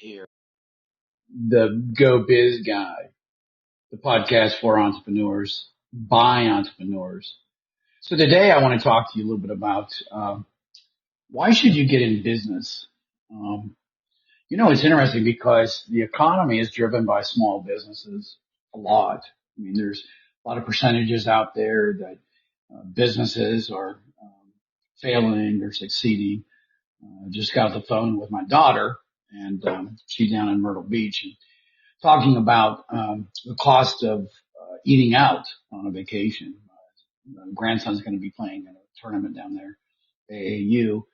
Here, the Go Biz Guy, the podcast for entrepreneurs by entrepreneurs. So today I want to talk to you a little bit about why should you get in business? Um, it's interesting because the economy is driven by small businesses a lot. I mean, there's a lot of percentages out there that businesses are failing or succeeding. Just got off the phone with my daughter, and she's down in Myrtle Beach, and talking about the cost of eating out on a vacation. Grandson's going to be playing in a tournament down there, AAU.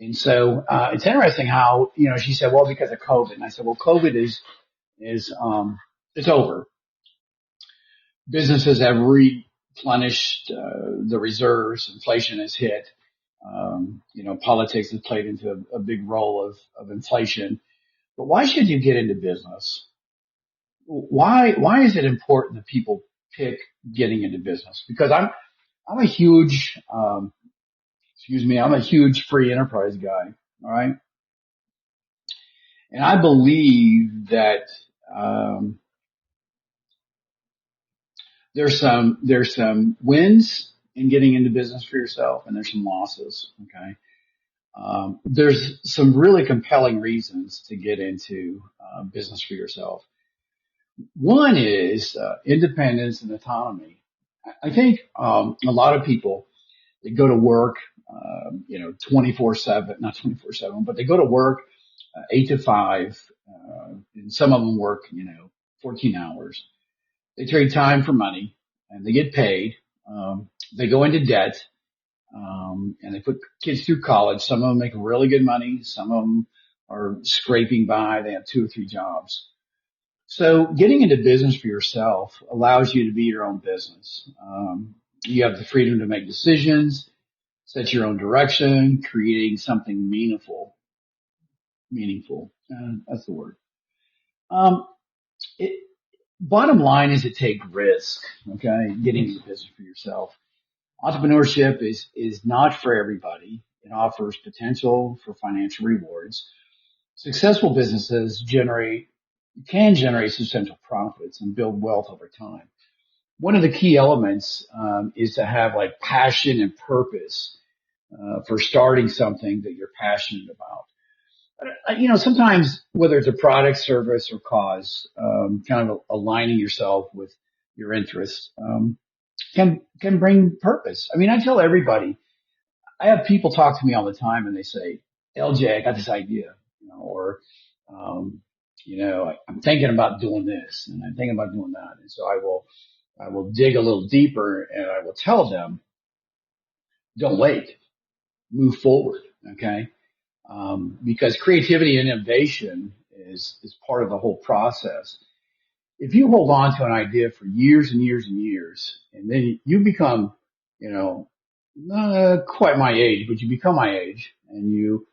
And so it's interesting how, she said, well, because of COVID. And I said, well, COVID is it's over. Businesses have replenished the reserves. Inflation has hit. Politics has played into a big role of inflation. But why should you get into business? Why is it important that people pick getting into business? Because I'm a huge, I'm a huge free enterprise guy. All right. And I believe that, there's some wins in getting into business for yourself, and there's some losses. Okay. There's some really compelling reasons to get into business for yourself. One is independence and autonomy. I think a lot of people, they go to work, 24/7, not 24/7, but they go to work 8 to 5, and some of them work, 14 hours. They trade time for money, and they get paid. They go into debt, and they put kids through college. Some of them make really good money. Some of them are scraping by. They have 2 or 3 jobs. So getting into business for yourself allows you to be your own business. You have the freedom to make decisions, set your own direction, creating something meaningful. Meaningful. That's the word. Um, it, Bottom line is to take risk. Okay. Getting into business for yourself. Entrepreneurship is not for everybody. It offers potential for financial rewards. Successful businesses can generate substantial profits and build wealth over time. One of the key elements is to have like passion and purpose for starting something that you're passionate about. Sometimes whether it's a product, service, or cause, kind of aligning yourself with your interests can bring purpose. I mean, I tell everybody. I have people talk to me all the time, and they say, "LJ, I got this idea," or um, I'm thinking about doing this, and I'm thinking about doing that, and so I will dig a little deeper, and I will tell them, don't wait, move forward, okay? Because creativity and innovation is part of the whole process. If you hold on to an idea for years and years and years, and then you become, not quite my age, but you become my age, and you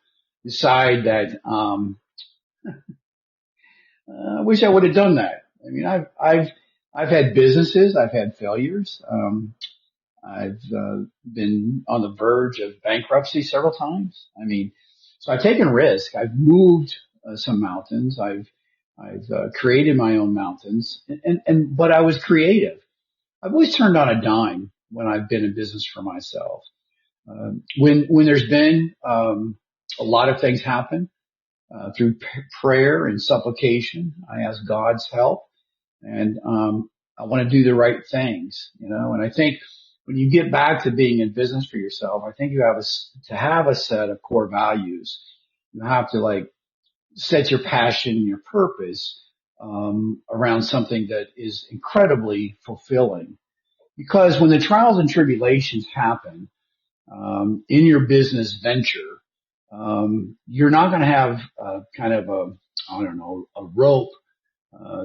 decide that, I wish I would have done that. I mean, I've had businesses, I've had failures. I've been on the verge of bankruptcy several times. I mean, so I've taken risk. I've moved some mountains. I've created my own mountains, but I was creative. I've always turned on a dime when I've been in business for myself. When there's been a lot of things happen through prayer and supplication, I ask God's help, and I want to do the right things, And I think when you get back to being in business for yourself, I think you have to have a set of core values. You have to like set your passion and your purpose around something that is incredibly fulfilling. Because when the trials and tribulations happen in your business venture, you're not going to have kind of I don't know, a rope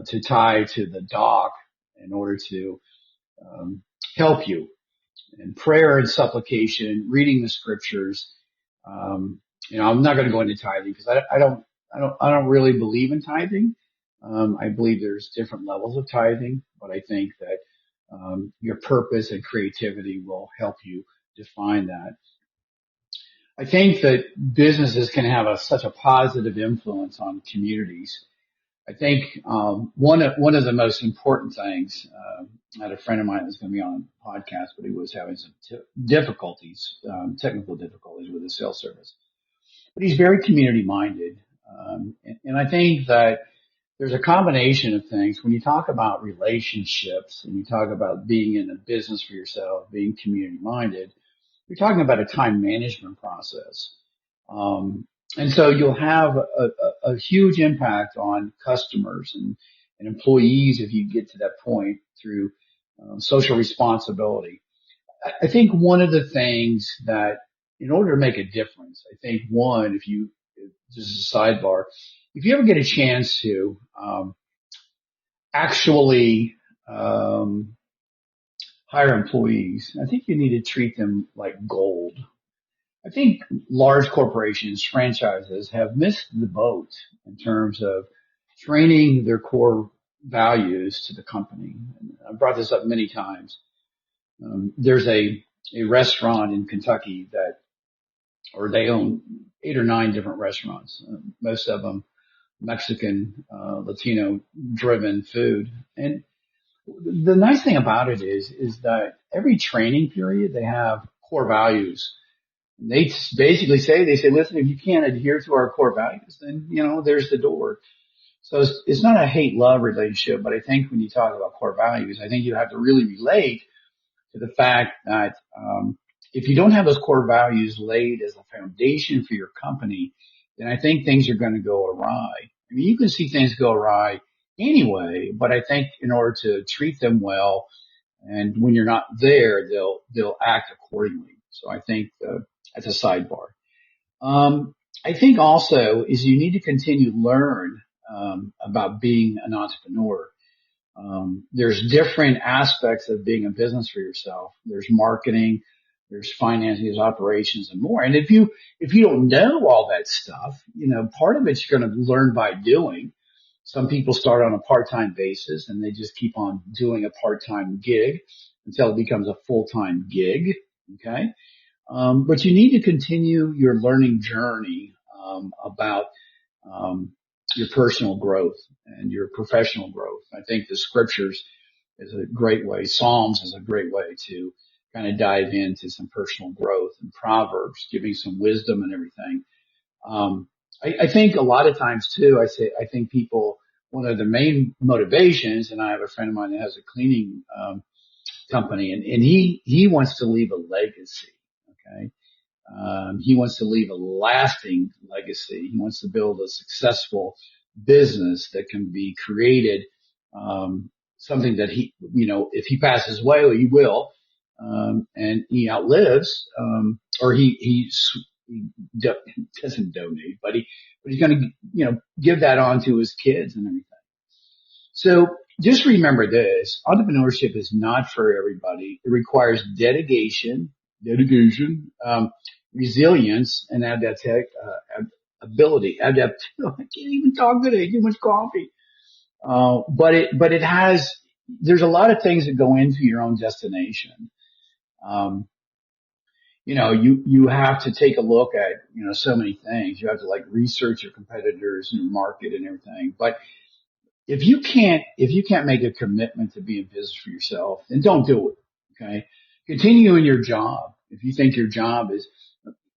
to tie to the dock in order to help you. And prayer and supplication, reading the scriptures. I'm not going to go into tithing because I don't really believe in tithing. I believe there's different levels of tithing, but I think that your purpose and creativity will help you define that. I think that businesses can have such a positive influence on communities. I think one of the most important things. I had a friend of mine that was going to be on a podcast, but he was having some difficulties, technical difficulties with his cell service. But he's very community minded, and I think that there's a combination of things when you talk about relationships and you talk about being in a business for yourself, being community minded. You're talking about a time management process. Um, and so you'll have a huge impact on customers and employees if you get to that point through social responsibility. I think one of the things that in order to make a difference, I think one, if you, just as a sidebar, if you ever get a chance to actually um, hire employees, I think you need to treat them like gold. I think large corporations, franchises have missed the boat in terms of training their core values to the company. And I've brought this up many times. There's a restaurant in Kentucky that, or they own 8 or 9 different restaurants, most of them Mexican, Latino driven food. And the nice thing about it is that every training period they have core values. They basically say, listen, if you can't adhere to our core values, then, there's the door. So it's not a hate love relationship, but I think when you talk about core values, I think you have to really relate to the fact that, if you don't have those core values laid as a foundation for your company, then I think things are going to go awry. I mean, you can see things go awry anyway, but I think in order to treat them well, and when you're not there, they'll act accordingly. So I think that's a sidebar. I think also is you need to continue to learn about being an entrepreneur. There's different aspects of being a business for yourself. There's marketing, there's finance, there's operations, and more. And if you don't know all that stuff, part of it's you're going to learn by doing. Some people start on a part-time basis and they just keep on doing a part-time gig until it becomes a full-time gig. Okay. But you need to continue your learning journey, about, um, your personal growth and your professional growth. I think the scriptures is a great way. Psalms is a great way to kind of dive into some personal growth, and Proverbs giving some wisdom and everything. Um, I think a lot of times too, I think people, one of the main motivations, and I have a friend of mine that has a cleaning, company, and he wants to leave a legacy. Okay. He wants to leave a lasting legacy. He wants to build a successful business that can be created, something that if he passes away, well, he will, and he outlives, or he doesn't donate, but he's going to, give that on to his kids and everything. So just remember this, entrepreneurship is not for everybody. It requires dedication, resilience, and ability. I can't even talk today. Too much coffee. But there's a lot of things that go into your own destination. Um, you have to take a look at, so many things. You have to research your competitors and your market and everything. But if you can't make a commitment to be in business for yourself, then don't do it. Okay. Continue in your job. If you think your job is,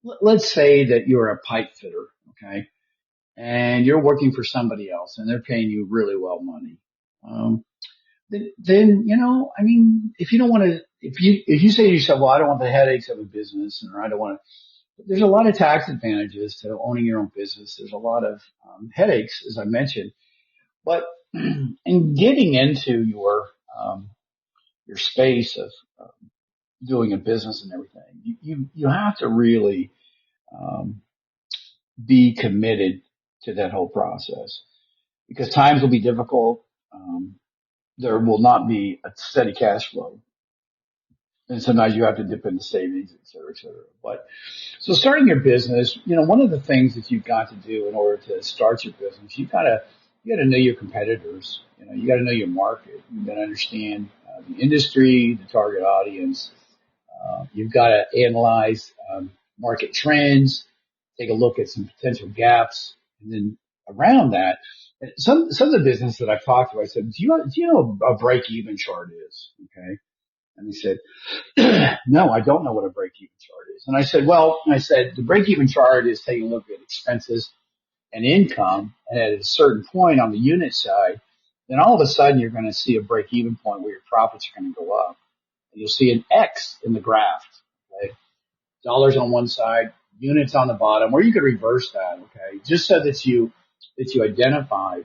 let's say that you're a pipe fitter. Okay. And you're working for somebody else and they're paying you really well money. Um, then, I mean, if you don't want to, if you say to yourself, well, I don't want the headaches of a business, or I don't want to, there's a lot of tax advantages to owning your own business. There's a lot of headaches, as I mentioned, but in getting into your space of doing a business and everything, you have to really um, be committed to that whole process, because times will be difficult. There will not be a steady cash flow, and sometimes you have to dip into savings, et cetera, et cetera. But so starting your business, one of the things that you've got to do in order to start your business, you gotta know your competitors. You gotta know your market. You gotta understand the industry, the target audience. You've got to analyze market trends, take a look at some potential gaps, and then around that, some of the business that I've talked to, I said, do you know what a break even chart is? Okay. And he said, no, I don't know what a break even chart is. And I said, the break even chart is taking a look at expenses and income. And at a certain point on the unit side, then all of a sudden you're going to see a break even point where your profits are going to go up. And you'll see an X in the graph, okay? Dollars on one side, units on the bottom, or you could reverse that, okay? Just so that you identify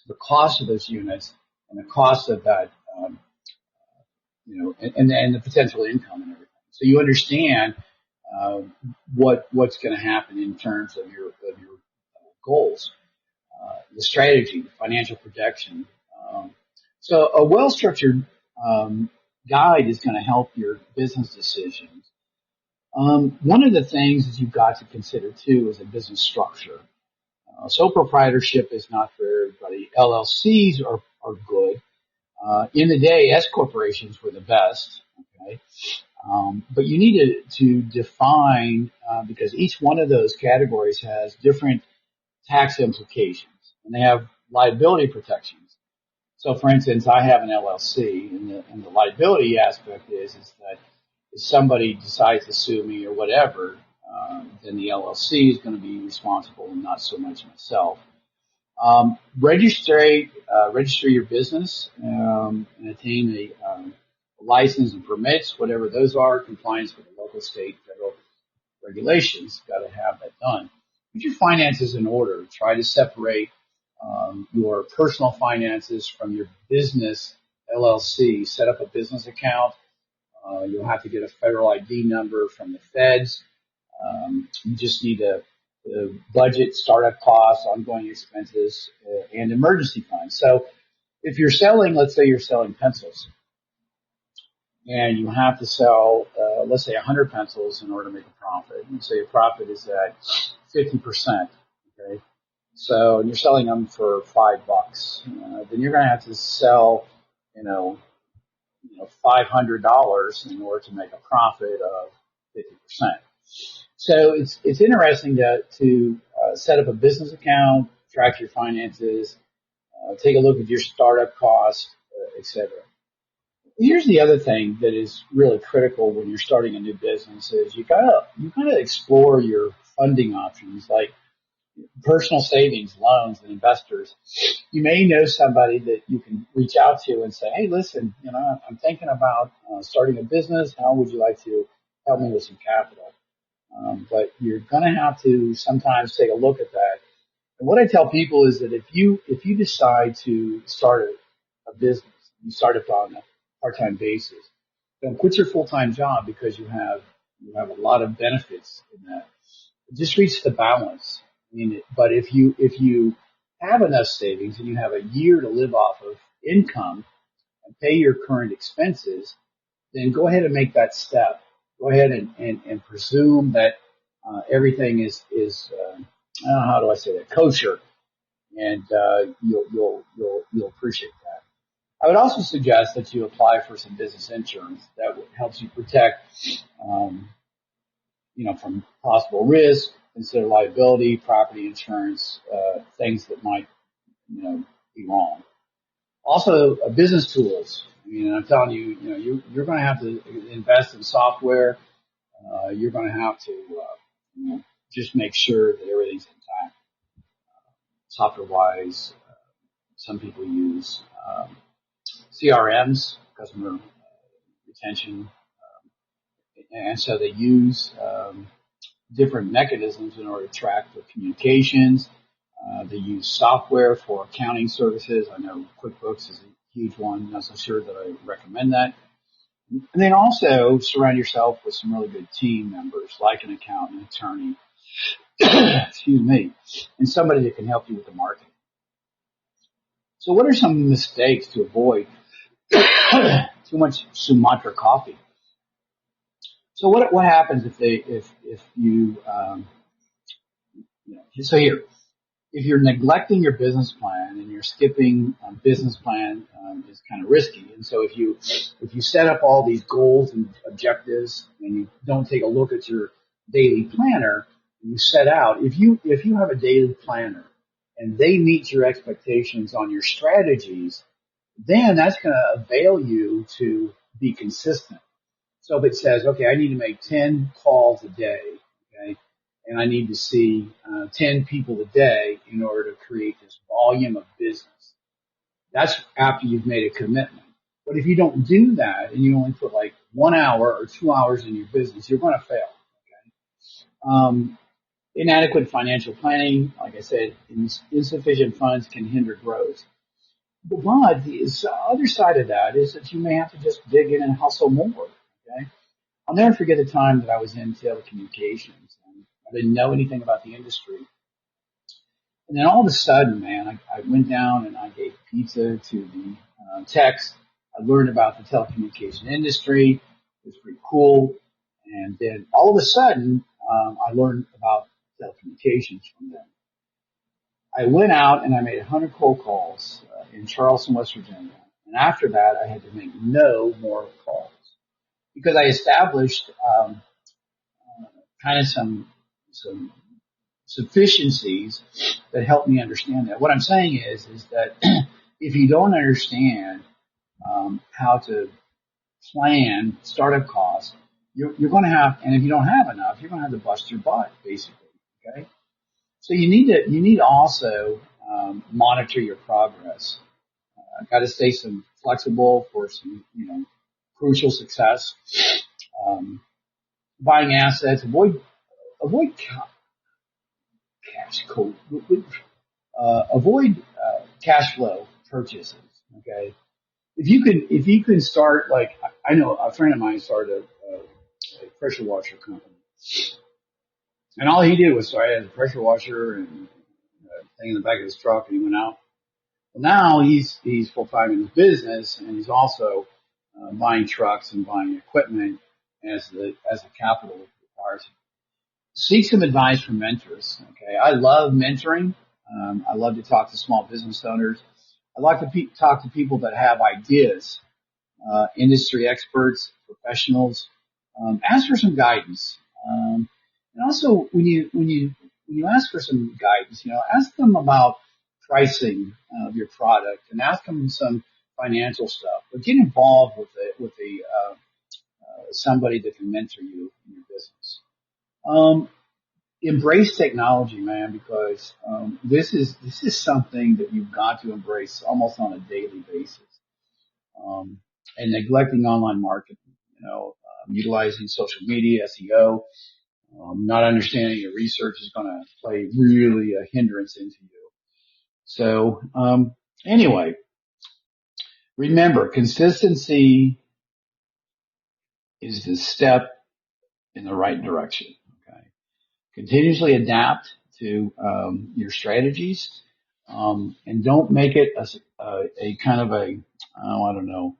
the cost of those units and the cost of that, and the potential income and everything. So you understand what's going to happen in terms of your goals, the strategy, the financial projection. So a well-structured guide is going to help your business decisions. One of the things that you've got to consider too is a business structure. Sole proprietorship is not for everybody. LLCs are good. In the day, S corporations were the best. Okay, but you need to define because each one of those categories has different tax implications, and they have liability protections. So, for instance, I have an LLC, and the liability aspect is that if somebody decides to sue me or whatever, then the LLC is going to be responsible and not so much myself. Register your business and attain a license and permits, whatever those are, compliance with the local, state, federal regulations. Got to have that done. Put your finances in order. Try to separate your personal finances from your business LLC. Set up a business account. You'll have to get a federal ID number from the feds. You just need a budget, startup costs, ongoing expenses, and emergency funds. So if you're selling, let's say you're selling pencils, and you have to sell, let's say 100 pencils in order to make a profit. And say your profit is at 50%. Okay, so and you're selling them for $5. Then you're going to have to sell, $500 in order to make a profit of 50%. So it's interesting to set up a business account, track your finances, take a look at your startup costs, etc. Here's the other thing that is really critical when you're starting a new business is you gotta explore your funding options like personal savings, loans, and investors. You may know somebody that you can reach out to and say, hey, listen, I'm thinking about starting a business. How would you like to help me with some capital? But you're going to have to sometimes take a look at that. And what I tell people is that if you decide to start a business, you start it on a part-time basis, don't quit your full-time job because you have a lot of benefits in that. Just reach the balance. But if you have enough savings and you have a year to live off of income and pay your current expenses, then go ahead and make that step. Go ahead and presume that everything is how do I say that, kosher, and you'll appreciate that. I would also suggest that you apply for some business insurance that helps you protect, from possible risk. Consider liability, property insurance, things that might, be wrong. Also, business tools. I'm telling you, you're going to have to invest in software. You're going to have to, just make sure that everything's intact. Software-wise, some people use CRMs, customer retention, and so they use different mechanisms in order to track their communications. They use software for accounting services. I know QuickBooks is a huge one. I'm not so sure that I recommend that. And then also surround yourself with some really good team members, like an accountant, attorney, excuse me, and somebody that can help you with the marketing. So what are some mistakes to avoid? Too much Sumatra coffee. So what happens if you so here, if you're neglecting your business plan and you're skipping a business plan, is kind of risky. And so if you set up all these goals and objectives and you don't take a look at your daily planner, you set out, if you have a daily planner and they meet your expectations on your strategies, then that's going to avail you to be consistent. So if it says, okay, I need to make 10 calls a day, okay, and I need to see 10 people a day in order to create this volume of business, that's after you've made a commitment. But if you don't do that and you only put like 1 hour or 2 hours in your business, you're going to fail. Okay? Inadequate financial planning, like I said, insufficient funds can hinder growth. But the other side of that is that you may have to just dig in and hustle more. Okay, I'll never forget the time that I was in telecommunications and I didn't know anything about the industry. And then all of a sudden, man, I went down and I gave pizza to the techs. I learned about the telecommunication industry. It was pretty cool. And then all of a sudden, I learned about telecommunications from them. I went out and I made 100 cold calls in Charleston, West Virginia. And after that, I had to make no more calls because I established kind of some sufficiencies that helped me understand that. What I'm saying is that if you don't understand how to plan startup costs, you're going to have, and if you don't have enough, you're going to have to bust your butt, basically. Okay, so you need to also monitor your progress. Got to stay flexible for some crucial success. Buying assets, avoid avoid cash flow purchases. Okay, if you can start, like, I know a friend of mine started a pressure washer company, and all he did was start as a pressure washer and thing in the back of his truck, and he went out. Well, now he's full time in his business, and he's also buying trucks and buying equipment as the capital requires. Seek some advice from mentors. Okay, I love mentoring. I love to talk to small business owners. I like to talk to people that have ideas, industry experts, professionals. Ask for some guidance. And also, when you ask for some guidance, ask them about pricing of your product and ask them some financial stuff. But get involved with somebody that can mentor you in your business. Embrace technology, man, because this is something that you've got to embrace almost on a daily basis. And neglecting online marketing, utilizing social media, SEO, not understanding your research is going to play really a hindrance into you. So anyway, remember, consistency is the step in the right direction. Okay, continuously adapt to your strategies, and don't make it a kind of a I don't know.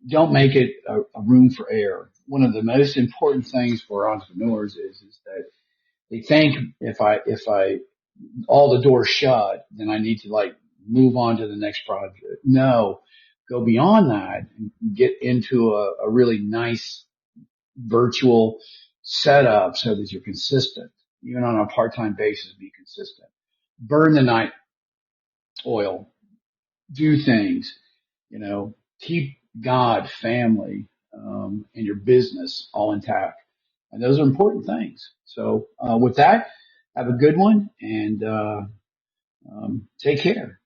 Don't make it a room for error. One of the most important things for entrepreneurs is that they think if I all the doors shut, then I need to like move on to the next project. No, go beyond that and get into a really nice virtual setup so that you're consistent. Even on a part-time basis, be consistent. Burn the night oil. Do things, keep God, family, and your business all intact. And those are important things. So with that, have a good one and take care.